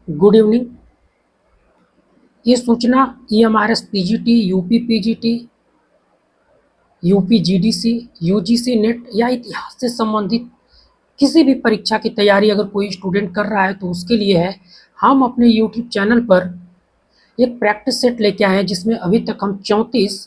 Good evening. ये सूचना EMRS PGT, UP PGT, UP GDC, UGC net या इतिहास से संबंधित किसी भी परीक्षा की तैयारी अगर कोई स्टूडेंट कर रहा है तो उसके लिए है। हम अपने यूट्यूब चैनल पर एक प्रैक्टिस सेट लेके आए हैं जिसमें अभी तक हम 34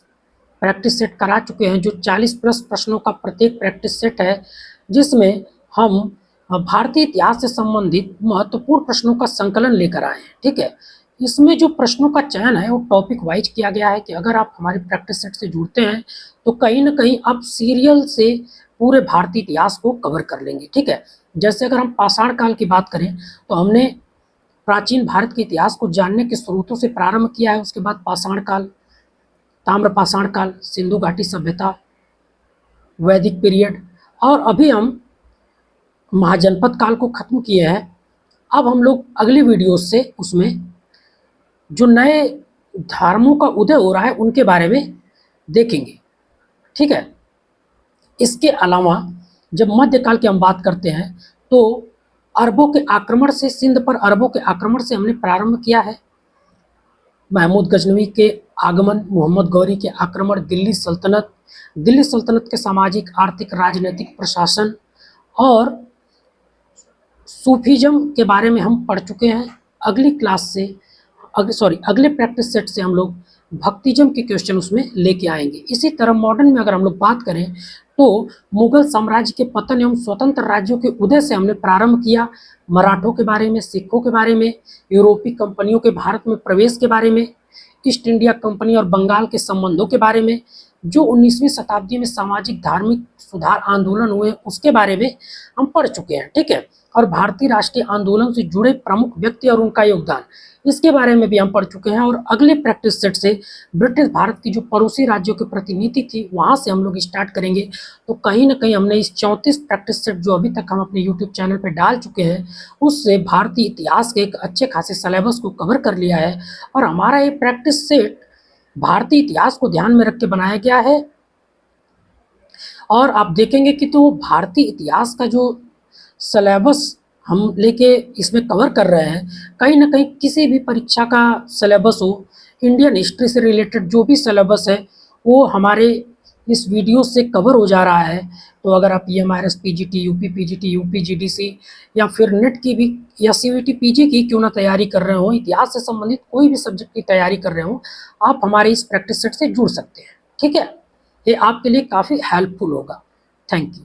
प्रैक्टिस सेट करा चुके हैं, जो 40 प्लस प्रश्नों का प्रत्येक प्रैक्टिस सेट है, जिसमें हम भारतीय इतिहास से संबंधित महत्वपूर्ण प्रश्नों का संकलन लेकर आए हैं। ठीक है, इसमें जो प्रश्नों का चयन है वो टॉपिक वाइज किया गया है कि अगर आप हमारे प्रैक्टिस सेट से जुड़ते हैं तो कहीं ना कहीं आप सीरियल से पूरे भारतीय इतिहास को कवर कर लेंगे। ठीक है, जैसे अगर हम पाषाण काल की बात करें तो हमने प्राचीन भारत के इतिहास को जानने के स्रोतों से प्रारंभ किया है। उसके बाद पाषाण काल, ताम्रपाषाण काल, सिंधु घाटी सभ्यता, वैदिक पीरियड, और अभी हम महाजनपद काल को खत्म किए हैं। अब हम लोग अगली वीडियो से उसमें जो नए धर्मों का उदय हो रहा है उनके बारे में देखेंगे। ठीक है, इसके अलावा जब मध्यकाल की हम बात करते हैं तो अरबों के आक्रमण से, सिंध पर अरबों के आक्रमण से हमने प्रारंभ किया है। महमूद गजनवी के आगमन, मोहम्मद गौरी के आक्रमण, दिल्ली सल्तनत के सामाजिक, आर्थिक, राजनीतिक, प्रशासन और सूफीज्म के बारे में हम पढ़ चुके हैं। अगली क्लास से अगले प्रैक्टिस सेट से हम लोग भक्तिज्म के क्वेश्चन उसमें लेके आएंगे। इसी तरह मॉडर्न में अगर हम लोग बात करें तो मुगल साम्राज्य के पतन एवं स्वतंत्र राज्यों के उदय से हमने प्रारंभ किया। मराठों के बारे में, सिखों के बारे में, यूरोपीय कंपनियों के भारत में प्रवेश के बारे में, ईस्ट इंडिया कंपनी और बंगाल के संबंधों के बारे में, जो 19वीं शताब्दी में सामाजिक धार्मिक सुधार आंदोलन हुए उसके बारे में हम पढ़ चुके हैं। ठीक है, और भारतीय राष्ट्रीय आंदोलन से जुड़े प्रमुख व्यक्ति और उनका योगदान, इसके बारे में भी हम पढ़ चुके हैं। और अगले प्रैक्टिस सेट से ब्रिटिश भारत की जो पड़ोसी राज्यों की प्रतिनिधि थी वहाँ से हम लोग स्टार्ट करेंगे। तो कहीं ना कहीं हमने इस 34 प्रैक्टिस सेट जो अभी तक हम अपने यूट्यूब चैनल पर डाल चुके हैं उससे भारतीय इतिहास के एक अच्छे खासे सिलेबस को कवर कर लिया है। और हमारा ये प्रैक्टिस सेट भारतीय इतिहास को ध्यान में रख के बनाया गया है। और आप देखेंगे कि तो भारतीय इतिहास का जो सिलेबस हम लेके इसमें कवर कर रहे हैं, कहीं ना कहीं किसी भी परीक्षा का सिलेबस हो, इंडियन हिस्ट्री से रिलेटेड जो भी सिलेबस है वो हमारे इस वीडियो से कवर हो जा रहा है। तो अगर आप EMRS PGT, UP PGT, UP GDC या फिर नेट की भी या CVT PG की क्यों ना तैयारी कर रहे हो, इतिहास से संबंधित कोई भी सब्जेक्ट की तैयारी कर रहे हो, आप हमारे इस प्रैक्टिस सेट से जुड़ सकते हैं। ठीक है, ये आपके लिए काफ़ी हेल्पफुल होगा। Thank you.